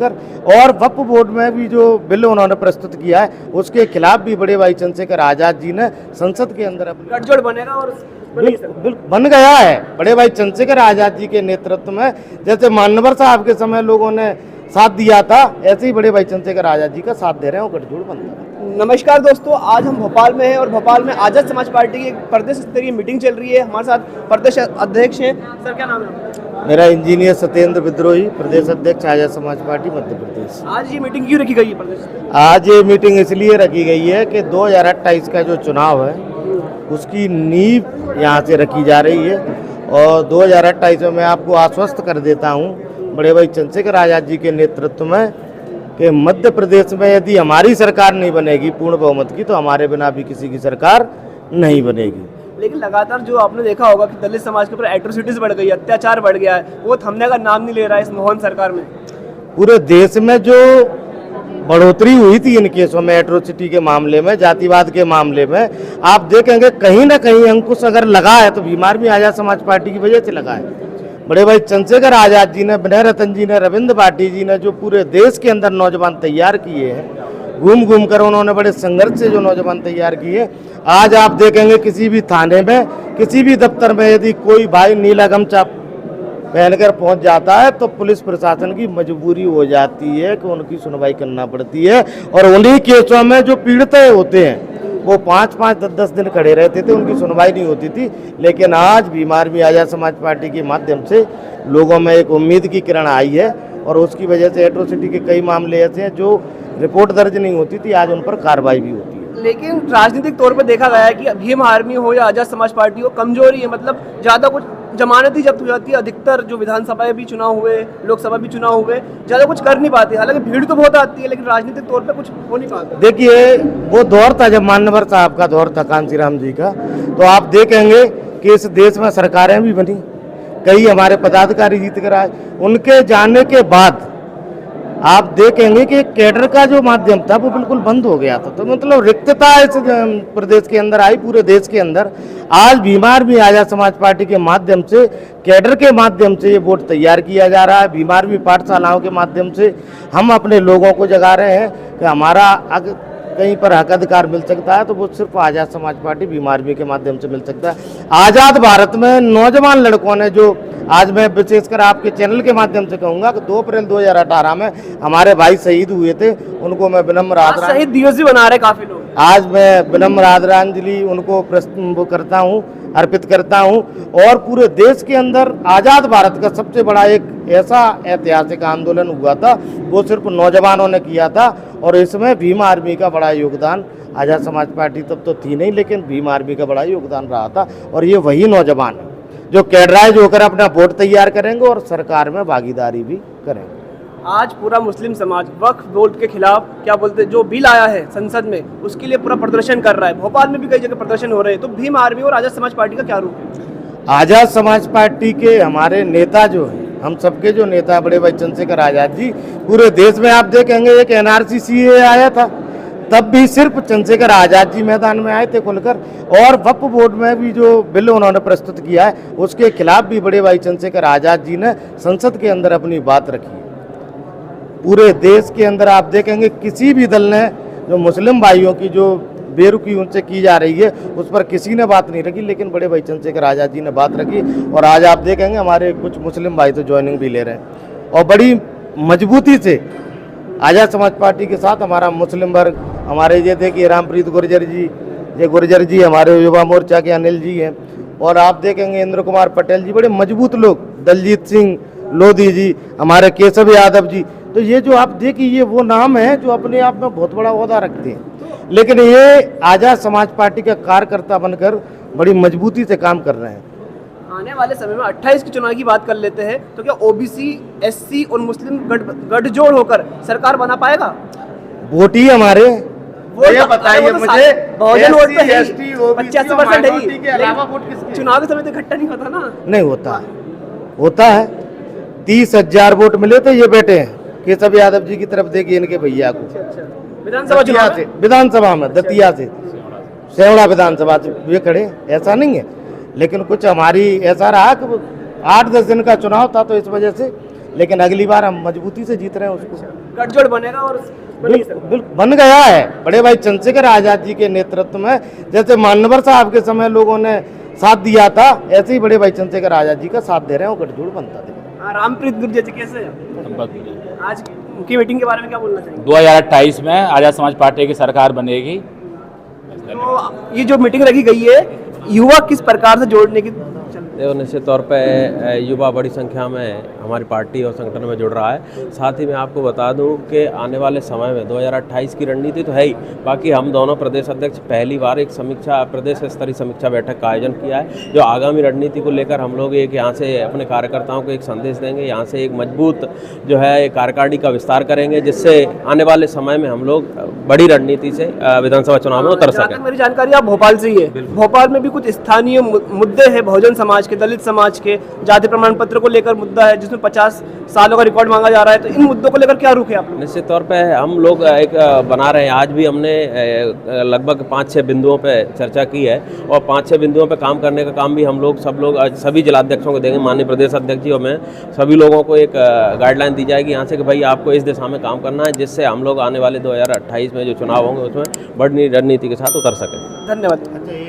और वक्फ बोर्ड में भी जो बिल उन्होंने प्रस्तुत किया है उसके खिलाफ भी बड़े भाई चंद्रशेखर आजाद जी ने संसद के अंदर गठजोड़ बनेगा और बन गया है। बड़े भाई चंद्रशेखर आजाद जी के नेतृत्व में, जैसे मान्यवर साहब के समय लोगों ने साथ दिया था, ऐसे ही बड़े भाई चंद्रशेखर आजाद जी का साथ दे रहे हैं और गठजोड़ बन रहा है। नमस्कार दोस्तों, आज हम भोपाल में हैं और भोपाल में आजाद समाज पार्टी की एक प्रदेश स्तरीय मीटिंग चल रही है। हमारे साथ प्रदेश अध्यक्ष हैं। सर, क्या नाम है? मेरा इंजीनियर सत्येंद्र विद्रोही, प्रदेश अध्यक्ष आजाद समाज पार्टी मध्य प्रदेश। आज ये मीटिंग क्यों रखी गई है प्रदेश? आज ये मीटिंग इसलिए रखी गई है कि 2028 का जो चुनाव है उसकी नींव यहाँ से रखी जा रही है। और 2028 में मैं आपको आश्वस्त कर देता हूँ बड़े भाई चंद्रशेखर आजाद जी के नेतृत्व में कि मध्य प्रदेश में यदि हमारी सरकार नहीं बनेगी पूर्ण बहुमत की, तो हमारे बिना भी किसी की सरकार नहीं बनेगी। लेकिन लगातार जो आपने देखा होगा कि दलित समाज के ऊपर एट्रोसिटीज बढ़ गई, अत्याचार बढ़ गया है, वो थमने का नाम नहीं ले रहा है इस मोहन सरकार में। पूरे देश में जो बढ़ोतरी हुई थी इन केसों में, एट्रोसिटी के मामले में, जातिवाद के मामले में, आप देखेंगे कहीं ना कहीं अंकुश अगर लगा है तो बीमार भी आजाद समाज पार्टी की वजह से लगा है। बड़े भाई चंद्रशेखर आजाद जी ने, विनय रतन जी ने, रविंद्र भाटी जी ने जो पूरे देश के अंदर नौजवान तैयार किए हैं, घूम घूम कर उन्होंने बड़े संघर्ष से जो नौजवान तैयार किए, आज आप देखेंगे किसी भी थाने में, किसी भी दफ्तर में यदि कोई भाई नीला गमछा पहनकर पहुंच जाता है तो पुलिस प्रशासन की मजबूरी हो जाती है कि उनकी सुनवाई करना पड़ती है। और उन्हीं केसों में जो पीड़ित होते हैं वो 5-5, 10-10 दिन खड़े रहते थे, उनकी सुनवाई नहीं होती थी। लेकिन आज बीमार भी आजाद समाज पार्टी के माध्यम से लोगों में एक उम्मीद की किरण आई है और उसकी वजह से एट्रोसिटी के कई मामले ऐसे हैं जो रिपोर्ट दर्ज नहीं होती थी, आज उन पर कार्रवाई भी होती है। लेकिन राजनीतिक तौर पर देखा गया है कि भीम आर्मी हो या आजाद समाज पार्टी हो, कमजोरी है। मतलब ज्यादा कुछ जमानत ही जब्त हो जाती है। अधिकतर जो विधानसभा भी चुनाव हुए, लोकसभा भी चुनाव हुए, ज्यादा कुछ कर नहीं पाते। हालांकि भीड़ तो बहुत आती है लेकिन राजनीतिक तौर पे कुछ हो नहीं पाता। देखिए, वो दौर था जब मान्यवर साहब का दौर था, कांशीराम जी का, तो आप देखेंगे कि इस देश में सरकारें भी बनी, कई हमारे पदाधिकारी जीत कर आए। उनके जाने के बाद आप देखेंगे कि कैडर का जो माध्यम था वो बिल्कुल बंद हो गया था। तो मतलब रिक्तता इस प्रदेश के अंदर आई, पूरे देश के अंदर। आज बीमार भी आजाद समाज पार्टी के माध्यम से, कैडर के माध्यम से ये वोट तैयार किया जा रहा है। बीमार भी पाठशालाओं के माध्यम से हम अपने लोगों को जगा रहे हैं कि हमारा कहीं पर हक अधिकार मिल सकता है तो वो सिर्फ आजाद समाज पार्टी बीमार भी के माध्यम से मिल सकता है। आज़ाद भारत में नौजवान लड़कों ने जो, आज मैं विशेषकर आपके चैनल के माध्यम से कहूंगा कि 2 अप्रैल 2018 में हमारे भाई शहीद हुए थे, उनको मैं विनम्र आदरांजलि, शहीद दिवस भी बना रहे काफी लोग, आज मैं विनम्र आदरांजलि उनको करता हूँ, अर्पित करता हूँ। और पूरे देश के अंदर आज़ाद भारत का सबसे बड़ा एक ऐसा ऐतिहासिक आंदोलन हुआ था, वो सिर्फ नौजवानों ने किया था। और इसमें भीम आर्मी का बड़ा योगदान, आज़ाद समाज पार्टी तब तो थी नहीं, लेकिन भीम आर्मी का बड़ा योगदान रहा था। और ये वही नौजवान है जो कैडराइज होकर अपना वोट तैयार करेंगे और सरकार में भागीदारी भी करेंगे। आज पूरा मुस्लिम समाज वक्फ बोर्ड के खिलाफ, क्या बोलते हैं, जो बिल आया है संसद में, उसके लिए पूरा प्रदर्शन कर रहा है। भोपाल में भी कई जगह प्रदर्शन हो रहे हैं। तो भीम आर्मी और आजाद समाज पार्टी का क्या रूप है? आजाद समाज पार्टी के हमारे नेता जो हैं, हम सबके जो नेता बड़े भाई चंद्रशेखर आजाद जी, पूरे देश में आप देखेंगे एक NRC CAA आया था, तब भी सिर्फ चंद्रशेखर आजाद जी मैदान में आए थे खुलकर। और वक्फ बोर्ड में भी जो बिल उन्होंने प्रस्तुत किया है उसके खिलाफ भी बड़े भाई चंद्रशेखर आजाद जी ने संसद के अंदर अपनी बात रखी है। पूरे देश के अंदर आप देखेंगे किसी भी दल ने जो मुस्लिम भाइयों की जो बेरुखी उनसे की जा रही है उस पर किसी ने बात नहीं रखी, लेकिन बड़े भाई चंद्रशेखर आजाद जी ने बात रखी। और आज आप देखेंगे हमारे कुछ मुस्लिम भाई तो ज्वाइनिंग भी ले रहे हैं और बड़ी मजबूती से आजाद समाज पार्टी के साथ हमारा मुस्लिम वर्ग, हमारे ये देखिए रामप्रीत गुर्जर जी, हमारे युवा मोर्चा के अनिल जी हैं, और आप देखेंगे इंद्र कुमार पटेल जी, बड़े मजबूत लोग, दलजीत सिंह लोधी जी, हमारे केशव यादव जी। तो ये जो आप देखिए ये वो नाम है जो अपने आप में बहुत बड़ा ओहदा रखते हैं, लेकिन ये आजाद समाज पार्टी का कार्यकर्ता बनकर बड़ी मजबूती से काम कर रहे हैं। आने वाले समय में 28 के चुनाव की बात कर लेते हैं, तो क्या OBC, SC और मुस्लिम गठजोड़ होकर सरकार बना पाएगा? वोट ही हमारे, ये बताइए मुझे, बहुजन वोट तो है, 85% है ही, चुनाव के समय तो इकट्ठा नहीं होता ना। नहीं होता है 30,000 वोट मिले थे ये बेटे हैं केशव यादव जी की तरफ, देखिए इनके भैया को विधानसभा में दतिया से, सेवड़ा विधानसभा से वे खड़े, ऐसा नहीं है। लेकिन कुछ हमारी ऐसा रहा कि 8-10 दिन का चुनाव था तो इस वजह से, लेकिन अगली बार हम मजबूती से जीत रहे हैं उसको। गठजोड़ बनेगा और बनेगी सर। बिल्कुल बन गया है बड़े भाई चंद्रशेखर आजाद जी के नेतृत्व में। जैसे मान्यवर साहब के समय लोगों ने साथ दिया था, ऐसे ही बड़े भाई चंद्रशेखर आजाद जी का साथ दे रहे हैं, वो गठजोड़ बनता है। हाँ, रामप्रीत गुर्जर जी कैसे हैं? आज की मीटिंग के बारे में क्या बोलना चाहिए? 2028 में आजाद समाज पार्टी की सरकार बनेगी। तो ये जो मीटिंग रखी गई है, युवा किस प्रकार से जोड़ने की देखो, निश्चित तौर पे युवा बड़ी संख्या में हमारी पार्टी और संगठन में जुड़ रहा है। साथ ही मैं आपको बता दूं कि आने वाले समय में 2028 की रणनीति तो है ही, बाकी हम दोनों प्रदेश अध्यक्ष पहली बार एक समीक्षा, प्रदेश स्तरीय समीक्षा बैठक का आयोजन किया है, जो आगामी रणनीति को लेकर हम लोग एक यहाँ से अपने कार्यकर्ताओं को एक संदेश देंगे, यहाँ से एक मजबूत जो है एक कार्यकारिणी का विस्तार करेंगे, जिससे आने वाले समय में हम लोग बड़ी रणनीति से विधानसभा चुनाव में उतर जहाँ सकें। तक मेरी जानकारी आप भोपाल से ही है, भोपाल में भी कुछ स्थानीय मुद्दे हैं, बहुजन समाज के, दलित समाज के, जाति प्रमाण पत्र को लेकर मुद्दा है जिसमें 50 सालों का रिकॉर्ड मांगा जा रहा है। तो इन मुद्दों को लेकर क्या रुख है आप लोग? निश्चित तौर पे हम लोग एक बना रहे हैं। आज भी हमने लगभग 5-6 बिंदुओं पे चर्चा की है और 5-6 बिंदुओं पे काम करने का काम भी हम लोग सभी जिलाध्यक्षों को देंगे, माननीय प्रदेश अध्यक्ष जी और मैं, सभी लोगों को एक गाइडलाइन दी जाएगी यहाँ से कि भाई आपको इस दिशा में काम करना है, जिससे हम लोग आने वाले 2028 में जो चुनाव होंगे उसमें बड़ी रणनीति के साथ उतर सकें। धन्यवाद।